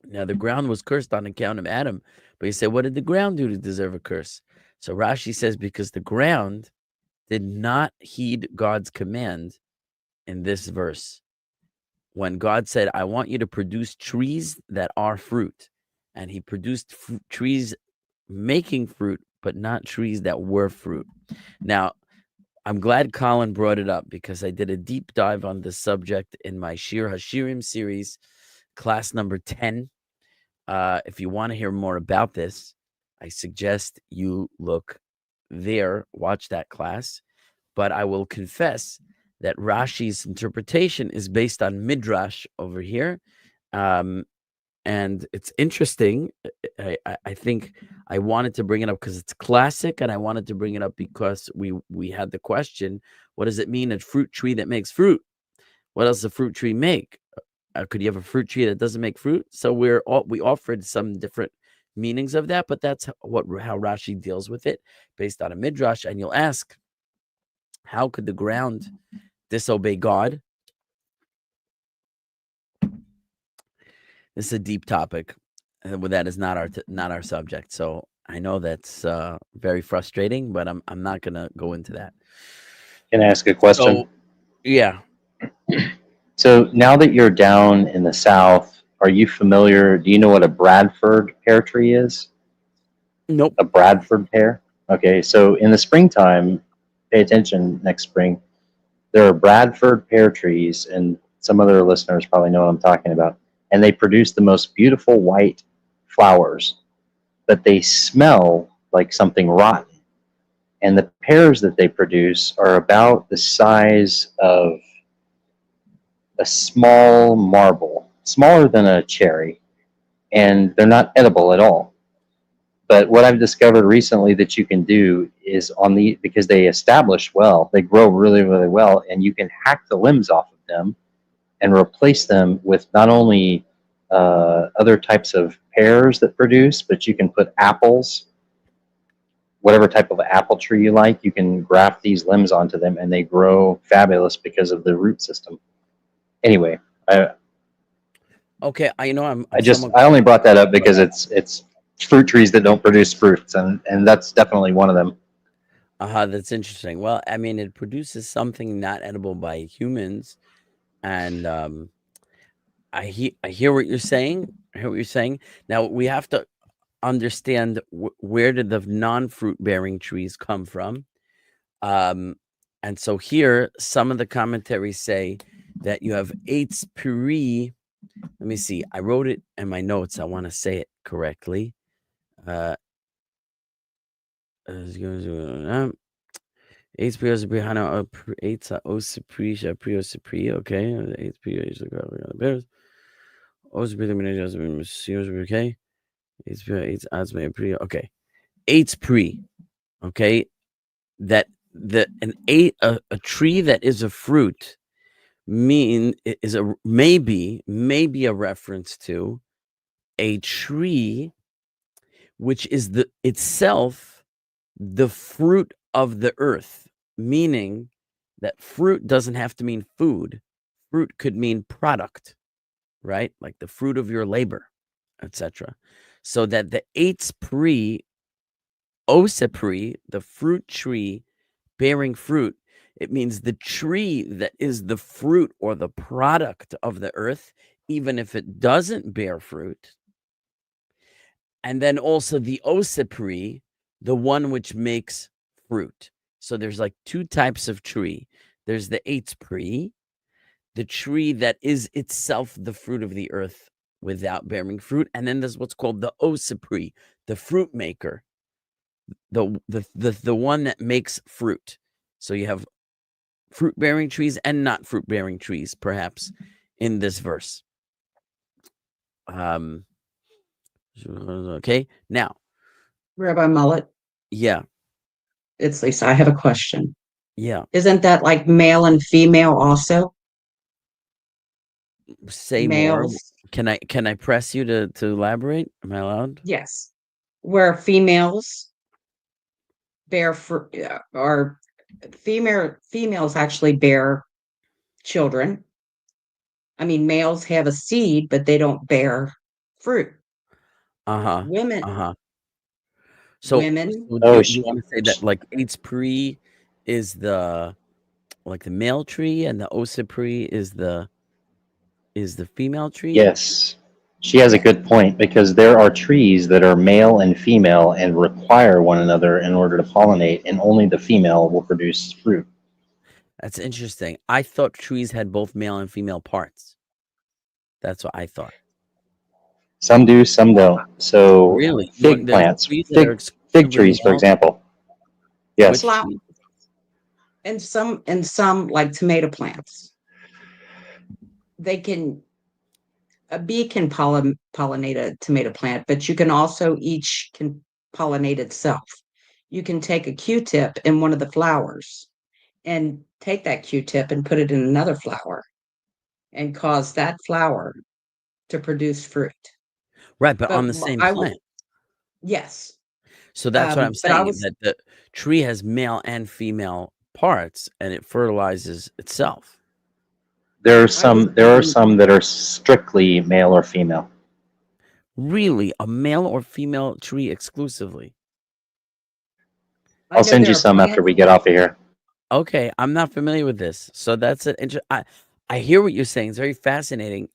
Now the ground was cursed on account of Adam, but you say, what did the ground do to deserve a curse? So Rashi says, because the ground did not heed God's command in this verse. When God said, I want you to produce trees that are fruit, and he produced trees making fruit, but not trees that were fruit. Now, I'm glad Colin brought it up, because I did a deep dive on this subject in my Shir Hashirim series, class number 10. If you want to hear more about this, I suggest you look there, watch that class. But I will confess that Rashi's interpretation is based on Midrash over here. And it's interesting. I think I wanted to bring it up because it's classic, and I wanted to bring it up because we had the question, what does it mean, a fruit tree that makes fruit? What else does a fruit tree make? Could you have a fruit tree that doesn't make fruit? So we offered some different meanings of that, but that's how Rashi deals with it based on a midrash. And you'll ask, how could the ground disobey God? This is a deep topic, and that is not our subject. So I know that's very frustrating, but I'm not gonna go into that. Can I ask a question? So, yeah. So now that you're down in the South, are you familiar? Do you know what a Bradford pear tree is? Nope. A Bradford pear? Okay, so in the springtime, pay attention next spring. There are Bradford pear trees, and some other listeners probably know what I'm talking about. And they produce the most beautiful white flowers, but they smell like something rotten. And the pears that they produce are about the size of a small marble, smaller than a cherry, and they're not edible at all. But what I've discovered recently that you can do is because they establish well, they grow really, really well, and you can hack the limbs off of them and replace them with not only other types of pears that produce, but you can put apples, whatever type of apple tree you like. You can graft these limbs onto them, and they grow fabulous because of the root system. Anyway, Okay, I'm I only brought that up because it's fruit trees that don't produce fruits, and that's definitely one of them. That's interesting. Well, I mean, it produces something not edible by humans, and I hear what you're saying. I hear what you're saying. Now we have to understand where did the non-fruit bearing trees come from. And so here, some of the commentaries say that you have eitz peri. Let me see. I wrote it in my notes. I want to say it correctly. Eitz peri behana eitz ose peri shapri ose peri. Okay, eitz peri is the bears. Ose peri okay. Eitz peri eitz asme peri. Okay, eitz peri. Okay, that a tree that is a fruit is maybe a reference to a tree which is itself the fruit of the earth, meaning that fruit doesn't have to mean food. Fruit could mean product, right? Like the fruit of your labor, etc. So that the eitz peri, ose peri, the fruit tree bearing fruit, it means the tree that is the fruit or the product of the earth, even if it doesn't bear fruit. And then also the ose peri, the one which makes fruit. So there's like two types of tree. There's the eitz peri, the tree that is itself the fruit of the earth without bearing fruit. And then there's what's called the ose peri, the fruit maker, the one that makes fruit. So you have fruit-bearing trees and not fruit-bearing trees, perhaps, in this verse. Okay, now, Rabbi Mullet, yeah, it's Lisa. I have a question. yeah. Isn't that like male and female also? Say Males, more. Can I press you to elaborate? Am I allowed? yes. Where females bear fruit, or females actually bear children. I mean, males have a seed, but they don't bear fruit. Women, So women. you want to say that like eitz peri is the male tree and the ose peri is the female tree? Yes, she has a good point, because there are trees that are male and female and require one another in order to pollinate, and only the female will produce fruit. That's interesting. I thought trees had both male and female parts. That's what I thought. Some do, some don't. So Really? fig plants, fig trees, for example. Yes. And some like tomato plants. A bee can pollinate a tomato plant, but you can also each can pollinate itself. You can take a Q-tip in one of the flowers and take that Q-tip and put it in another flower and cause that flower to produce fruit. Right, but on the same plant. Yes. So that's what I'm saying, that the tree has male and female parts and it fertilizes itself. There are some that are strictly male or female. Really? A male or female tree exclusively? I'll send you some after we get off of here. Okay, I'm not familiar with this. So that's I hear what you're saying. It's very fascinating.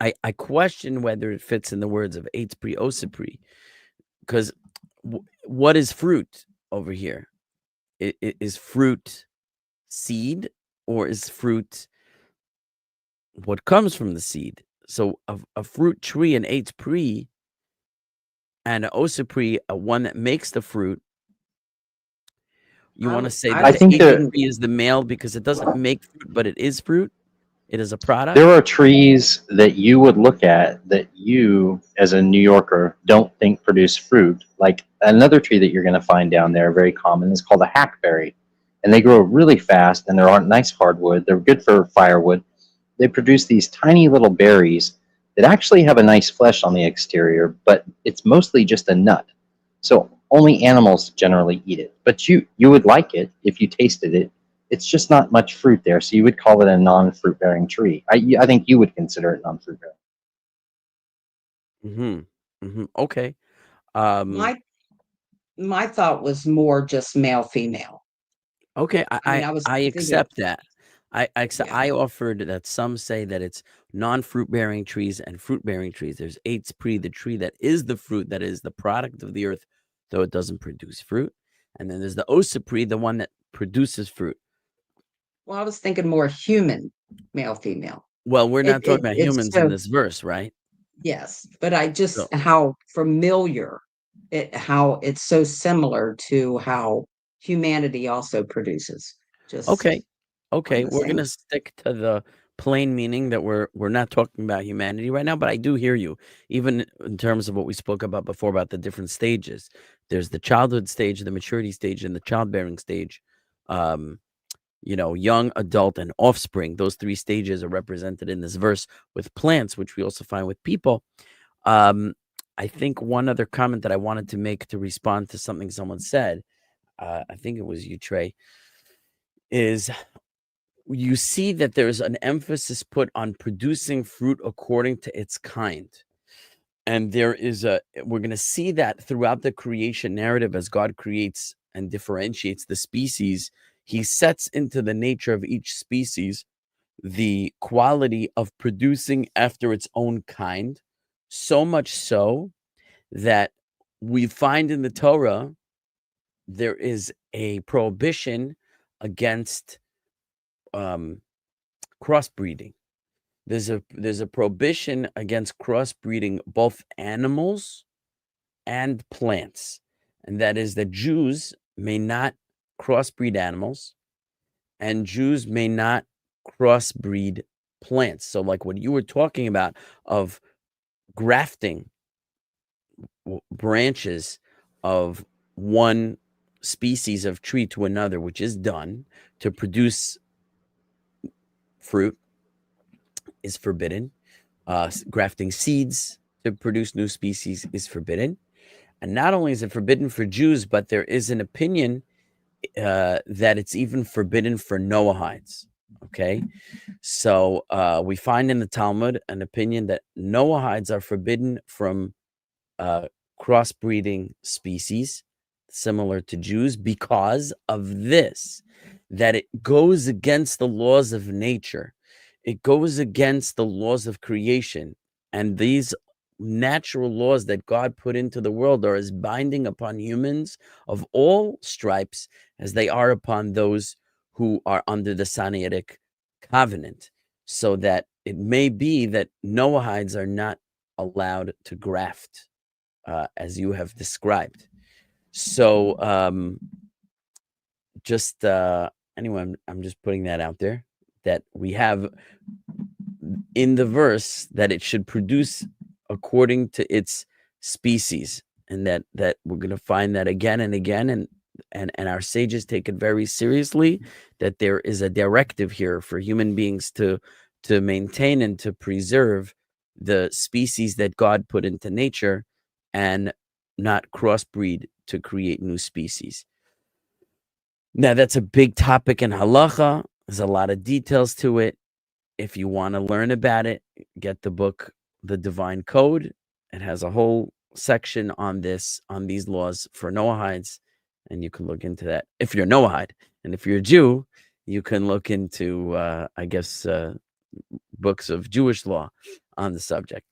I question whether it fits in the words of eitz peri, ose peri, because what is fruit over here? Is fruit seed, or is fruit what comes from the seed? So a fruit tree, an eitz peri, and an ose peri, one that makes the fruit. You want to say that the eitz peri is the male because it doesn't make fruit, but it is fruit? It is a product? There are trees that you would look at that you, as a New Yorker, don't think produce fruit. Like another tree that you're going to find down there, very common, is called a hackberry. And they grow really fast, and they're on nice hardwood. They're good for firewood. they produce these tiny little berries that actually have a nice flesh on the exterior, but it's mostly just a nut. So only animals generally eat it. But you would like it if you tasted it. It's just not much fruit there, so you would call it a non-fruit bearing tree. I think you would consider it non-fruit bearing. Okay. My thought was more just male, female. Okay, I mean, I was I thinking, accept that. yeah. I offered that some say that it's non-fruit bearing trees and fruit bearing trees. There's Eitz Pri, the tree that is the fruit, that is the product of the earth, though it doesn't produce fruit. And then there's the Osa Pri, the one that produces fruit. Well, I was thinking more human, male, female. Well, we're not talking about It's humans in this verse, right? yes, but I just So, how familiar how it's so similar to how humanity also produces. Just okay. on Okay, the we're same. gonna stick to the plain meaning that we're not talking about humanity right now, but I do hear you, even in terms of what we spoke about before about the different stages. There's the childhood stage, the maturity stage, and the childbearing stage. Um, young, adult, and offspring. Those three stages are represented in this verse with plants, which we also find with people. I think one other comment that I wanted to make to respond to something someone said, I think it was you, Trey, is you see that there's an emphasis put on producing fruit according to its kind. And we're going to see that throughout the creation narrative as God creates and differentiates the species. He sets into the nature of each species the quality of producing after its own kind, so much so that we find in the Torah there is a prohibition against crossbreeding. There's a prohibition against crossbreeding both animals and plants, and that is that Jews may not crossbreed animals, and Jews may not crossbreed plants. So, like what you were talking about of grafting branches of one species of tree to another, which is done to produce fruit, is forbidden. Grafting seeds to produce new species is forbidden. And not only is it forbidden for Jews, but there is an opinion that it's even forbidden for Noahides. Okay. So we find in the Talmud an opinion that Noahides are forbidden from crossbreeding species similar to Jews because of this, that it goes against the laws of nature. It goes against the laws of creation. And these natural laws that God put into the world are as binding upon humans of all stripes as they are upon those who are under the Sinaitic covenant. So that it may be that Noahides are not allowed to graft as you have described. So anyway, I'm just putting that out there, that we have in the verse that it should produce according to its species, and that we're going to find that again and again, and our sages take it very seriously, that there is a directive here for human beings to maintain and to preserve the species that God put into nature and not crossbreed to create new species. Now, that's a big topic in halacha. There's a lot of details to it. If you want to learn about it, get the book, The Divine Code. It has a whole section on these laws for Noahides, and you can look into that if you're Noahide. And if you're a Jew, you can look into, books of Jewish law on the subject.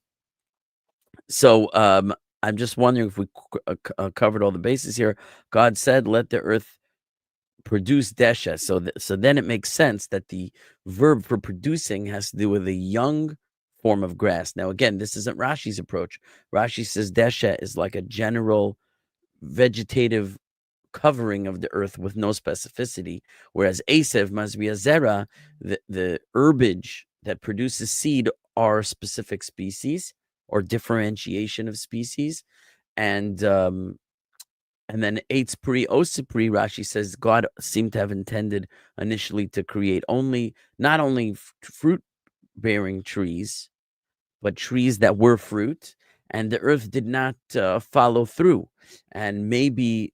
So I'm just wondering if we covered all the bases here. God said, let the earth produce tedshא. So then it makes sense that the verb for producing has to do with a young form of grass. Now, again, this isn't Rashi's approach. Rashi says tedshא is like a general vegetative covering of the earth with no specificity, whereas asev, mazriya, zera, the herbage that produces seed are specific species or differentiation of species. And then Eitz Pri, Osa Pri, Rashi says God seemed to have intended initially to create not only fruit bearing trees, but trees that were fruit, and the earth did not follow through. And maybe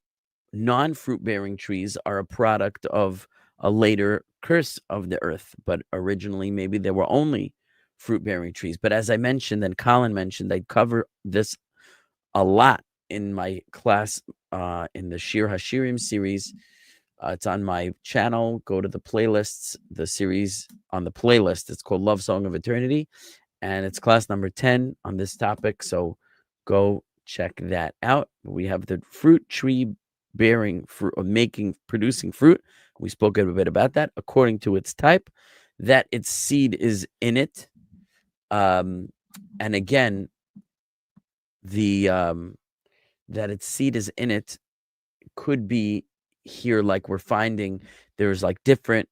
non-fruit bearing trees are a product of a later curse of the earth, but originally maybe there were only fruit bearing trees. But as I mentioned, and Colin mentioned, I cover this a lot in my class in the Shir Hashirim series. It's on my channel. Go to the playlists, the series on the playlist. It's called Love Song of Eternity, and it's class number 10 on this topic. So go check that out. We have the fruit tree bearing fruit, or producing fruit. We spoke a bit about that. According to its type, that its seed is in it. And again, that its seed is in it could be here, like we're finding there's like different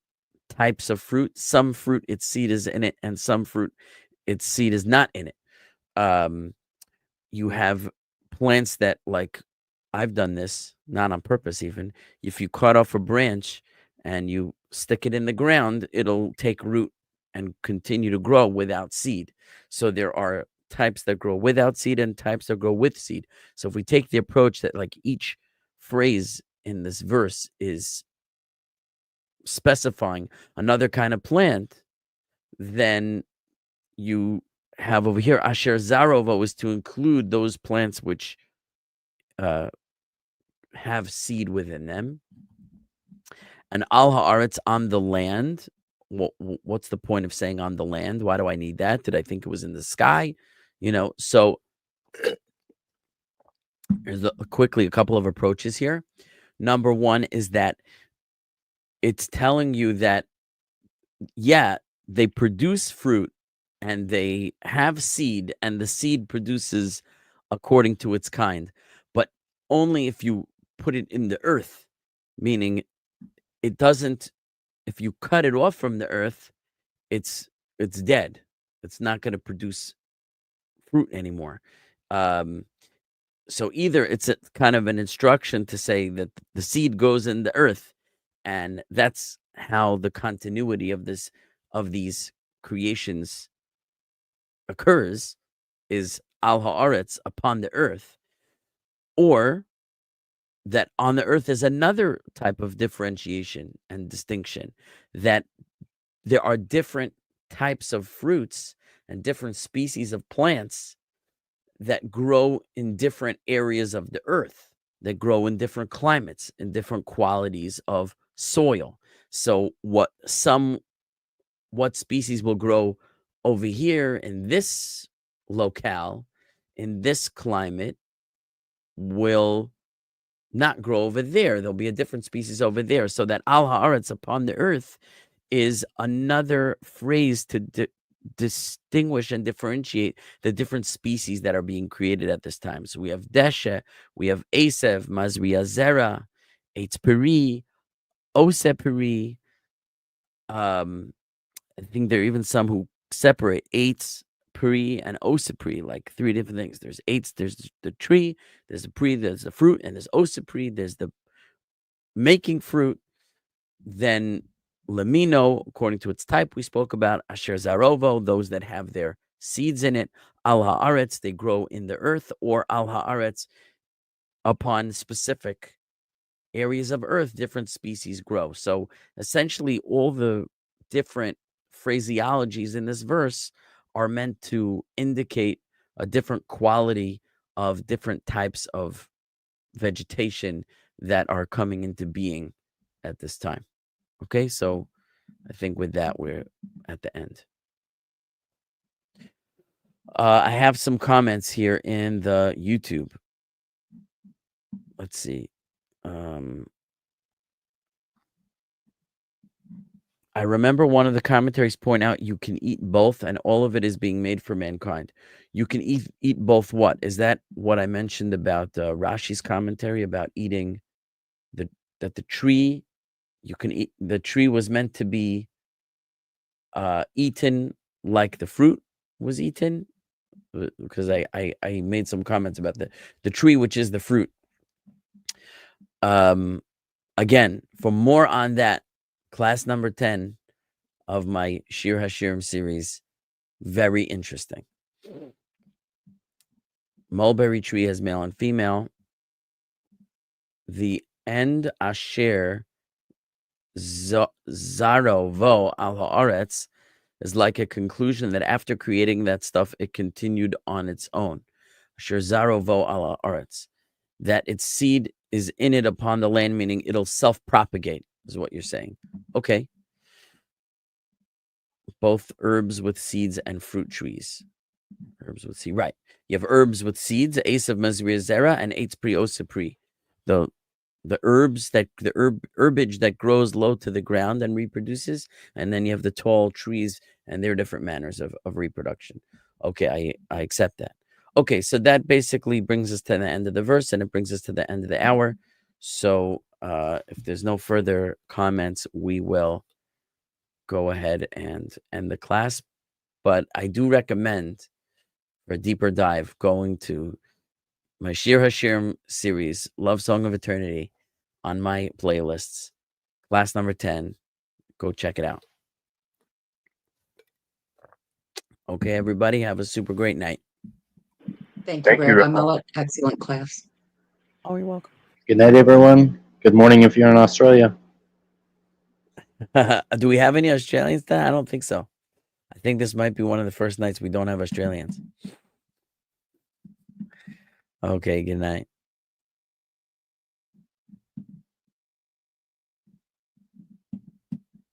types of fruit. Some fruit its seed is in it, and some fruit its seed is not in it. You have plants that, like, I've done this, not on purpose even. If you cut off a branch and you stick it in the ground, it'll take root and continue to grow without seed. So there are types that grow without seed and types that grow with seed. So if we take the approach that like each phrase in this verse is specifying another kind of plant, then you have over here asher zarova is to include those plants which have seed within them. And al haaretz, on the land. What's the point of saying on the land? Why do I need that? Did I think it was in the sky? So there's quickly a couple of approaches here. Number one is that it's telling you that, yeah, they produce fruit and they have seed, and the seed produces according to its kind, but only if you put it in the earth, meaning it doesn't, if you cut it off from the earth, it's dead. It's not going to produce fruit anymore. So either it's a kind of an instruction to say that the seed goes in the earth, and that's how the continuity of these creations occurs, is al haaretz, upon the earth, or that on the earth is another type of differentiation and distinction, that there are different types of fruits and different species of plants that grow in different areas of the earth, that grow in different climates and different qualities of soil. So what species will grow over here in this locale, in this climate, will not grow over there. There'll be a different species over there. So that al haaretz, upon the earth, is another phrase to distinguish and differentiate the different species that are being created at this time. So we have tedshא, we have esav, mazriya zera, eitz peri, ose peri. I think there are even some who separate eitz peri and ose peri, like three different things. There's eitz, there's the tree, there's the peri, there's the fruit, and there's ose peri, there's the making fruit. Then limino, according to its type, we spoke about asher zarovo, those that have their seeds in it. Al haaretz, they grow in the earth, or al haaretz, upon specific areas of earth, different species grow. So essentially, all the different phraseologies in this verse are meant to indicate a different quality of different types of vegetation that are coming into being at this time. Okay, so I think with that, we're at the end. I have some comments here in the YouTube. Let's see. I remember one of the commentaries point out you can eat both, and all of it is being made for mankind. You can eat both. What is that? What I mentioned about Rashi's commentary about eating that the tree. You can eat, the tree was meant to be eaten like the fruit was eaten, because I made some comments about the tree, which is the fruit. Again, for more on that, class number 10 of my Shir Hashirim series, Very interesting. Mulberry tree has male and female. The end asher zaro vo al haaretz is like a conclusion that after creating that stuff, it continued on its own. Asher zaro vo al haaretz, that its seed is in it upon the land, meaning it'll self-propagate, is what you're saying. Okay. Both herbs with seeds and fruit trees. Herbs with seed, right? You have herbs with seeds, ace of mezriya zera, and eitz pri osa pri. The herbs that herbage that grows low to the ground and reproduces, and then you have the tall trees, and there are different manners of reproduction. Okay, I accept that. Okay, so that basically brings us to the end of the verse, and it brings us to the end of the hour. So if there's no further comments, we will go ahead and end the class. But I do recommend, for a deeper dive, going to my Shir Hashirim series, Love Song of Eternity, on my playlists. Class number 10. Go check it out. Okay, everybody, have a super great night. Thank you, Rabbi Mullet. Excellent class. Oh, you're welcome. Good night, everyone. Good morning if you're in Australia. Do we have any Australians then? I don't think so. I think this might be one of the first nights we don't have Australians. Okay, good night.